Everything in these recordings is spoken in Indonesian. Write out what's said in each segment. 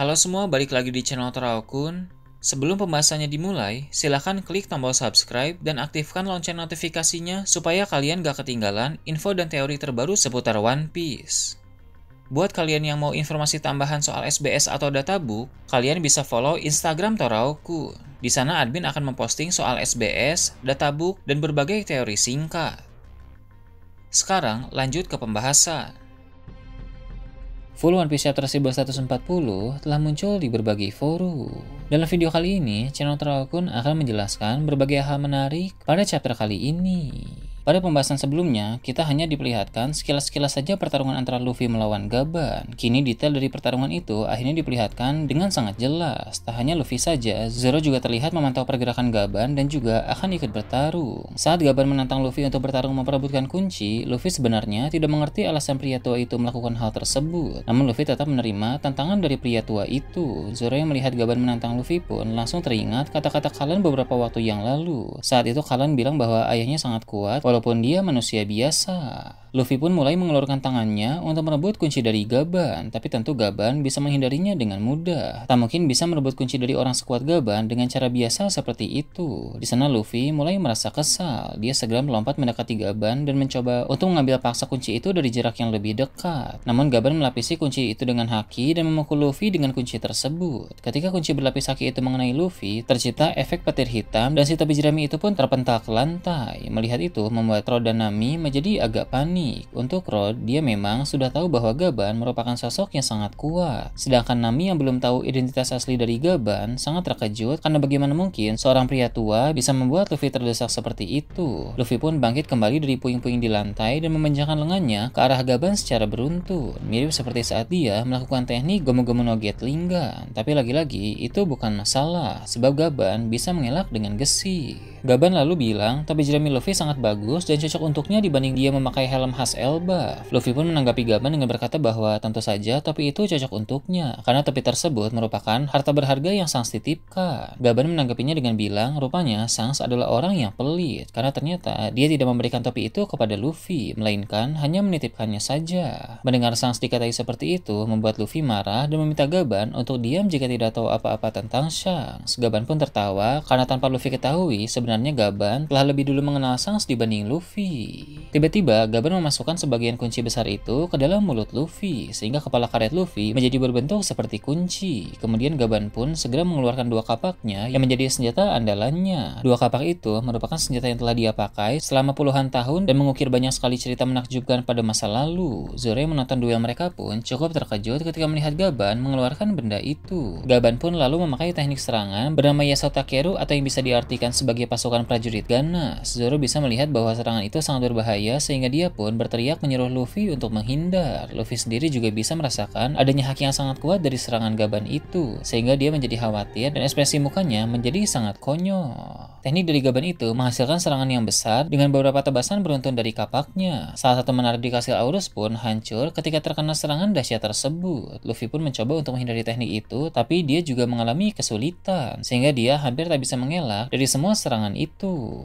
Halo semua, balik lagi di channel Toraokun. Sebelum pembahasannya dimulai, silahkan klik tombol subscribe dan aktifkan lonceng notifikasinya supaya kalian gak ketinggalan info dan teori terbaru seputar One Piece. Buat kalian yang mau informasi tambahan soal SBS atau databook, kalian bisa follow Instagram Toraokun. Di sana admin akan memposting soal SBS, databook, dan berbagai teori singkat. Sekarang lanjut ke pembahasan. Full One Piece Chapter 1140 telah muncul di berbagai forum. Dalam video kali ini, channel Toraokun akan menjelaskan berbagai hal menarik pada chapter kali ini. Pada pembahasan sebelumnya, kita hanya diperlihatkan sekilas-sekilas saja pertarungan antara Luffy melawan Gaban. Kini detail dari pertarungan itu akhirnya diperlihatkan dengan sangat jelas. Tak hanya Luffy saja, Zoro juga terlihat memantau pergerakan Gaban dan juga akan ikut bertarung. Saat Gaban menantang Luffy untuk bertarung memperebutkan kunci, Luffy sebenarnya tidak mengerti alasan pria tua itu melakukan hal tersebut. Namun Luffy tetap menerima tantangan dari pria tua itu. Zoro yang melihat Gaban menantang Luffy pun langsung teringat kata-kata Kallen beberapa waktu yang lalu. Saat itu Kallen bilang bahwa ayahnya sangat kuat walaupun dia manusia biasa. Luffy pun mulai mengeluarkan tangannya untuk merebut kunci dari Gaban, tapi tentu Gaban bisa menghindarinya dengan mudah. Tak mungkin bisa merebut kunci dari orang sekuat Gaban dengan cara biasa seperti itu. Di sana Luffy mulai merasa kesal. Dia segera melompat mendekati Gaban dan mencoba untuk mengambil paksa kunci itu dari jarak yang lebih dekat. Namun Gaban melapisi kunci itu dengan haki dan memukul Luffy dengan kunci tersebut. Ketika kunci berlapis haki itu mengenai Luffy, tercipta efek petir hitam dan si topi jerami itu pun terpental ke lantai. Melihat itu membuat Rod dan Nami menjadi agak panik. Untuk Rod, dia memang sudah tahu bahwa Gaban merupakan sosok yang sangat kuat. Sedangkan Nami yang belum tahu identitas asli dari Gaban sangat terkejut karena bagaimana mungkin seorang pria tua bisa membuat Luffy terdesak seperti itu. Luffy pun bangkit kembali dari puing-puing di lantai dan memanjangkan lengannya ke arah Gaban secara beruntun. Mirip seperti saat dia melakukan teknik Gomu-Gomu no Gatlingan. Tapi lagi-lagi itu bukan masalah, sebab Gaban bisa mengelak dengan gesit. Gaban lalu bilang topi jerami Luffy sangat bagus dan cocok untuknya dibanding dia memakai helm khas Elbaf. Luffy pun menanggapi Gaban dengan berkata bahwa tentu saja topi itu cocok untuknya karena topi tersebut merupakan harta berharga yang Shanks titipkan. Gaban menanggapinya dengan bilang rupanya Shanks adalah orang yang pelit karena ternyata dia tidak memberikan topi itu kepada Luffy, melainkan hanya menitipkannya saja. Mendengar Shanks dikatai seperti itu membuat Luffy marah dan meminta Gaban untuk diam jika tidak tahu apa-apa tentang Shanks. Gaban pun tertawa karena tanpa Luffy ketahui sebenarnya Gaban telah lebih dulu mengenal Shanks dibanding Luffy. Tiba-tiba Gaban memasukkan sebagian kunci besar itu ke dalam mulut Luffy sehingga kepala karet Luffy menjadi berbentuk seperti kunci. Kemudian Gaban pun segera mengeluarkan dua kapaknya yang menjadi senjata andalannya. Dua kapak itu merupakan senjata yang telah dia pakai selama puluhan tahun dan mengukir banyak sekali cerita menakjubkan pada masa lalu. Zoro yang menonton duel mereka pun cukup terkejut ketika melihat Gaban mengeluarkan benda itu. Gaban pun lalu memakai teknik serangan bernama Yasao Takeru atau yang bisa diartikan sebagai pasukan prajurit ganas. Zoro bisa melihat bahwa serangan itu sangat berbahaya sehingga dia pun berteriak menyuruh Luffy untuk menghindar. Luffy sendiri juga bisa merasakan adanya haki yang sangat kuat dari serangan Gaban itu, sehingga dia menjadi khawatir dan ekspresi mukanya menjadi sangat konyol. Teknik dari Gaban itu menghasilkan serangan yang besar dengan beberapa tebasan beruntun dari kapaknya. Salah satu menara di kastil Aurus pun hancur ketika terkena serangan dahsyat tersebut. Luffy pun mencoba untuk menghindari teknik itu, tapi dia juga mengalami kesulitan, sehingga dia hampir tak bisa mengelak dari semua serangan itu.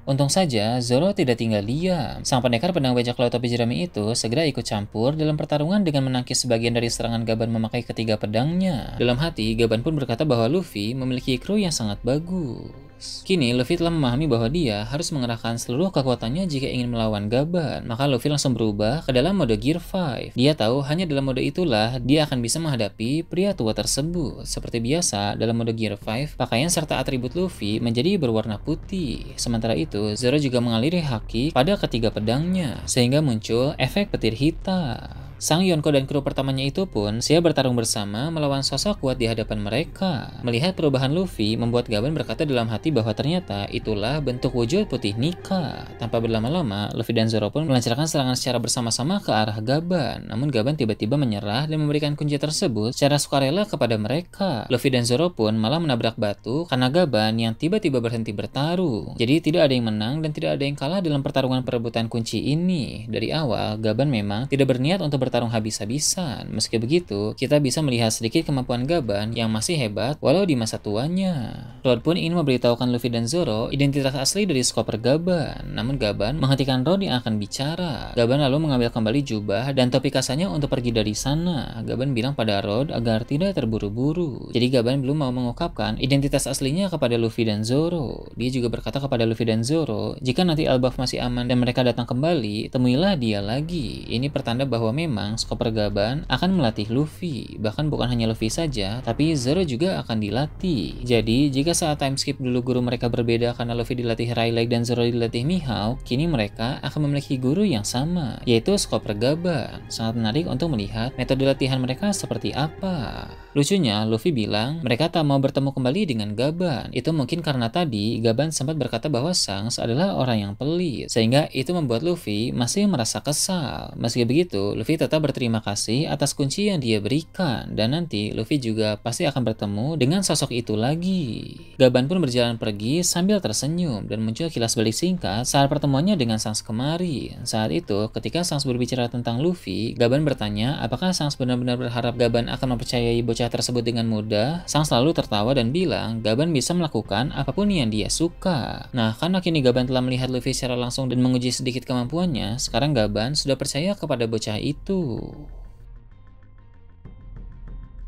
Untung saja Zoro tidak tinggal diam. Sang pendekar pedang bajak laut topi jerami itu segera ikut campur dalam pertarungan dengan menangkis sebagian dari serangan Gaban memakai ketiga pedangnya. Dalam hati, Gaban pun berkata bahwa Luffy memiliki kru yang sangat bagus. Kini Luffy telah memahami bahwa dia harus mengerahkan seluruh kekuatannya jika ingin melawan Gaban. Maka Luffy langsung berubah ke dalam mode Gear 5. Dia tahu hanya dalam mode itulah dia akan bisa menghadapi pria tua tersebut. Seperti biasa, dalam mode Gear 5, pakaian serta atribut Luffy menjadi berwarna putih. Sementara itu, Zoro juga mengaliri haki pada ketiga pedangnya, sehingga muncul efek petir hitam. Sang Yonko dan kru pertamanya itu pun siap bertarung bersama melawan sosok kuat di hadapan mereka. Melihat perubahan Luffy membuat Gaban berkata dalam hati bahwa ternyata itulah bentuk wujud putih Nika. Tanpa berlama-lama, Luffy dan Zoro pun melancarkan serangan secara bersama-sama ke arah Gaban. Namun Gaban tiba-tiba menyerah dan memberikan kunci tersebut secara sukarela kepada mereka. Luffy dan Zoro pun malah menabrak batu karena Gaban yang tiba-tiba berhenti bertarung. Jadi tidak ada yang menang dan tidak ada yang kalah dalam pertarungan perebutan kunci ini. Dari awal, Gaban memang tidak berniat untuk bertarung habis-habisan. Meski begitu, kita bisa melihat sedikit kemampuan Gaban yang masih hebat walau di masa tuanya. Rod pun ingin memberitahukan Luffy dan Zoro identitas asli dari Chopper Gaban. Namun Gaban menghentikan Rod yang akan bicara. Gaban lalu mengambil kembali jubah dan topi kasanya untuk pergi dari sana. Gaban bilang pada Rod agar tidak terburu-buru. Jadi Gaban belum mau mengungkapkan identitas aslinya kepada Luffy dan Zoro. Dia juga berkata kepada Luffy dan Zoro, jika nanti Elbaf masih aman dan mereka datang kembali, temuilah dia lagi. Ini pertanda bahwa memang Chopper Gaban akan melatih Luffy. Bahkan bukan hanya Luffy saja, tapi Zoro juga akan dilatih. Jadi, jika saat time skip dulu guru mereka berbeda karena Luffy dilatih Rayleigh dan Zoro dilatih Mihawk, kini mereka akan memiliki guru yang sama, yaitu Chopper Gaban. Sangat menarik untuk melihat metode latihan mereka seperti apa. Lucunya, Luffy bilang mereka tak mau bertemu kembali dengan Gaban. Itu mungkin karena tadi Gaban sempat berkata bahwa Shanks adalah orang yang pelit, sehingga itu membuat Luffy masih merasa kesal. Meski begitu, Luffy tetap berterima kasih atas kunci yang dia berikan, dan nanti Luffy juga pasti akan bertemu dengan sosok itu lagi. Gaban pun berjalan pergi sambil tersenyum dan muncul kilas balik singkat saat pertemuannya dengan Shanks kemarin. Saat itu, ketika Shanks berbicara tentang Luffy, Gaban bertanya apakah Shanks benar-benar berharap Gaban akan mempercayai bocah tersebut dengan mudah. Shanks lalu tertawa dan bilang Gaban bisa melakukan apapun yang dia suka. Nah, karena kini Gaban telah melihat Luffy secara langsung dan menguji sedikit kemampuannya, sekarang Gaban sudah percaya kepada bocah itu.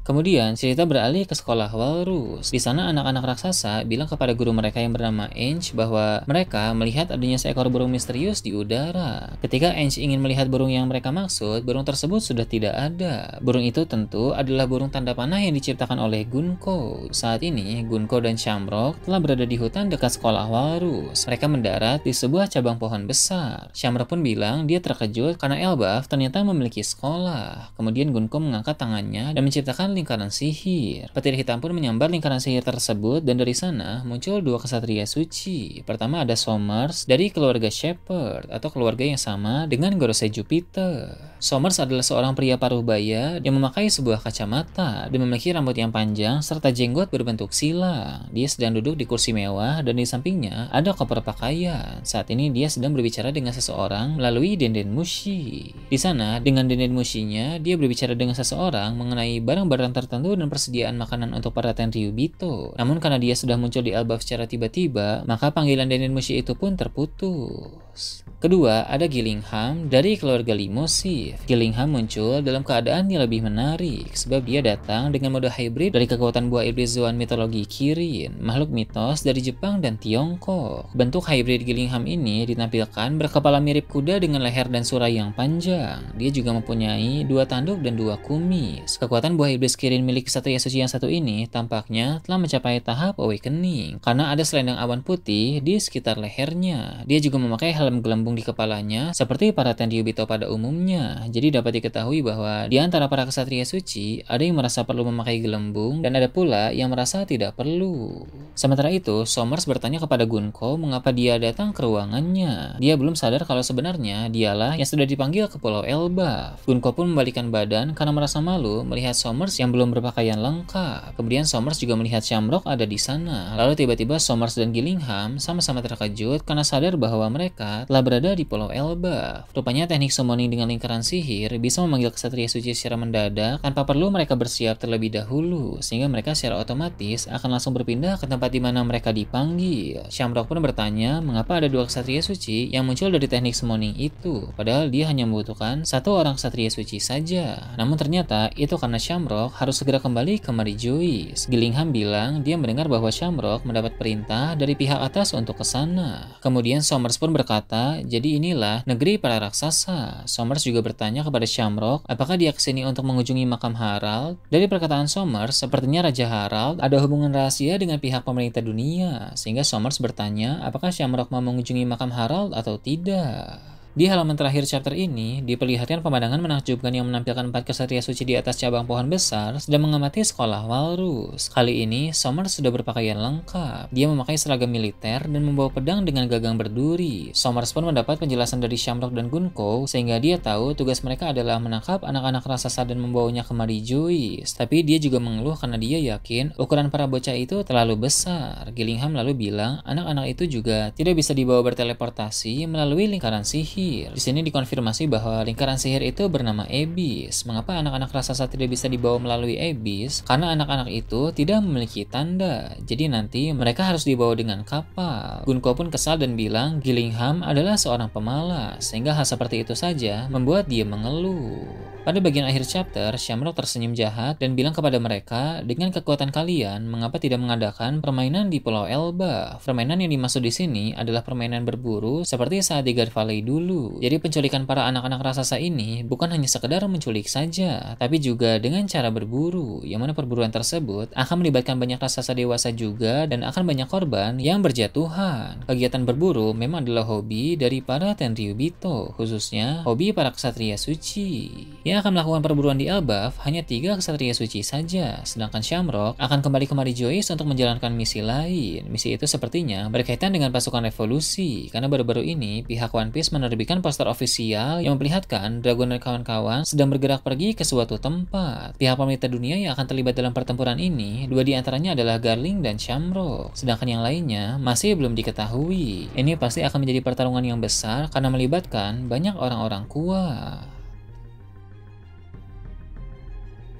Kemudian cerita beralih ke sekolah Walrus. Di sana anak-anak raksasa bilang kepada guru mereka yang bernama Ench bahwa mereka melihat adanya seekor burung misterius di udara. Ketika Ench ingin melihat burung yang mereka maksud, burung tersebut sudah tidak ada. Burung itu tentu adalah burung tanda panah yang diciptakan oleh Gunko. Saat ini, Gunko dan Shamrock telah berada di hutan dekat sekolah Walrus. Mereka mendarat di sebuah cabang pohon besar. Shamrock pun bilang dia terkejut karena Elbaf ternyata memiliki sekolah. Kemudian Gunko mengangkat tangannya dan menciptakan lingkaran sihir. Petir hitam pun menyambar lingkaran sihir tersebut dan dari sana muncul dua kesatria suci. Pertama ada Somers dari keluarga Shepherd atau keluarga yang sama dengan Gorosei Jupiter. Somers adalah seorang pria parubaya yang memakai sebuah kacamata dan memiliki rambut yang panjang serta jenggot berbentuk silang. Dia sedang duduk di kursi mewah dan di sampingnya ada koper pakaian. Saat ini dia sedang berbicara dengan seseorang melalui denden mushi. Di sana dengan denden mushinya dia berbicara dengan seseorang mengenai barang-barang tertentu dan persediaan makanan untuk para Tenryubito. Namun karena dia sudah muncul di Elbaf secara tiba-tiba, maka panggilan denden mushi itu pun terputus. Kedua, ada Gillingham dari keluarga Limosif. Gillingham muncul dalam keadaan yang lebih menarik, sebab dia datang dengan mode hybrid dari kekuatan buah iblis Zoan mitologi Kirin, makhluk mitos dari Jepang dan Tiongkok. Bentuk hybrid Gillingham ini ditampilkan berkepala mirip kuda dengan leher dan surai yang panjang. Dia juga mempunyai dua tanduk dan dua kumis. Kekuatan buah iblis Kirin milik Satria Suci yang satu ini tampaknya telah mencapai tahap awakening, karena ada selendang awan putih di sekitar lehernya. Dia juga memakai helm gelembung di kepalanya seperti para Tenryubito pada umumnya. Jadi dapat diketahui bahwa di antara para kesatria suci ada yang merasa perlu memakai gelembung dan ada pula yang merasa tidak perlu. Sementara itu, Somers bertanya kepada Gunko mengapa dia datang ke ruangannya. Dia belum sadar kalau sebenarnya dialah yang sudah dipanggil ke Pulau Elbaf. Gunko pun membalikkan badan karena merasa malu melihat Somers yang belum berpakaian lengkap. Kemudian Somers juga melihat Shamrock ada di sana. Lalu tiba-tiba Somers dan Gillingham sama-sama terkejut karena sadar bahwa mereka telah berada di Pulau Elbaf. Rupanya teknik summoning dengan lingkaran sihir bisa memanggil kesatria suci secara mendadak tanpa perlu mereka bersiap terlebih dahulu, sehingga mereka secara otomatis akan langsung berpindah ke tempat di mana mereka dipanggil. Shamrock pun bertanya mengapa ada dua kesatria suci yang muncul dari teknik summoning itu, padahal dia hanya membutuhkan satu orang kesatria suci saja. Namun ternyata itu karena Shamrock harus segera kembali ke Mary Joyce. Gillingham bilang dia mendengar bahwa Shamrock mendapat perintah dari pihak atas untuk ke sana. Kemudian Somers pun berkata, jadi inilah negeri para raksasa. Somers juga bertanya kepada Shamrock apakah dia kesini untuk mengunjungi makam Harald. Dari perkataan Somers, sepertinya Raja Harald ada hubungan rahasia dengan pihak pemerintah dunia, sehingga Somers bertanya apakah Shamrock mau mengunjungi makam Harald atau tidak. Di halaman terakhir chapter ini, diperlihatkan pemandangan menakjubkan yang menampilkan 4 kesatria suci di atas cabang pohon besar sedang mengamati sekolah Walrus. Kali ini, Somers sudah berpakaian lengkap. Dia memakai seragam militer dan membawa pedang dengan gagang berduri. Somers pun mendapat penjelasan dari Shamrock dan Gunko, sehingga dia tahu tugas mereka adalah menangkap anak-anak raksasa dan membawanya ke Mary Joyce. Tapi dia juga mengeluh karena dia yakin ukuran para bocah itu terlalu besar. Gillingham lalu bilang, anak-anak itu juga tidak bisa dibawa berteleportasi melalui lingkaran sihir. terakhir. Di sini dikonfirmasi bahwa lingkaran sihir itu bernama Abyss. Mengapa anak-anak raksasa tidak bisa dibawa melalui Abyss? Karena anak-anak itu tidak memiliki tanda. Jadi nanti mereka harus dibawa dengan kapal. Gunko pun kesal dan bilang Gillingham adalah seorang pemalas, sehingga hal seperti itu saja membuat dia mengeluh. Pada bagian akhir chapter, Shamrock tersenyum jahat dan bilang kepada mereka, dengan kekuatan kalian, mengapa tidak mengadakan permainan di Pulau Elbaf? Permainan yang dimaksud di sini adalah permainan berburu seperti saat di Guard Valley dulu. Jadi penculikan para anak-anak raksasa ini bukan hanya sekedar menculik saja, tapi juga dengan cara berburu, yang mana perburuan tersebut akan melibatkan banyak raksasa dewasa juga dan akan banyak korban yang berjatuhan. Kegiatan berburu memang adalah hobi dari para Tenryubito, khususnya hobi para ksatria suci. Yang akan melakukan perburuan di Elbaf hanya 3 ksatria suci saja, sedangkan Shamrock akan kembali ke Mary Joyce untuk menjalankan misi lain. Misi itu sepertinya berkaitan dengan pasukan revolusi, karena baru-baru ini pihak One Piece menerbitkan poster ofisial yang memperlihatkan Dragon dan kawan-kawan sedang bergerak pergi ke suatu tempat. Pihak pemerintah dunia yang akan terlibat dalam pertempuran ini, 2 di antaranya adalah Garling dan Shamrock, sedangkan yang lainnya masih belum diketahui. Ini pasti akan menjadi pertarungan yang besar karena melibatkan banyak orang-orang kuat.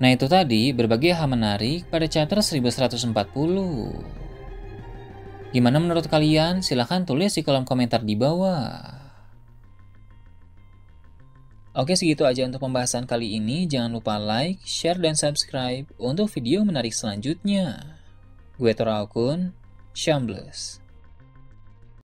Nah itu tadi berbagai hal menarik pada chapter 1140. Gimana menurut kalian? Silahkan tulis di kolom komentar di bawah. Oke, segitu aja untuk pembahasan kali ini. Jangan lupa like, share, dan subscribe untuk video menarik selanjutnya. Gue Toraokun, Shambles.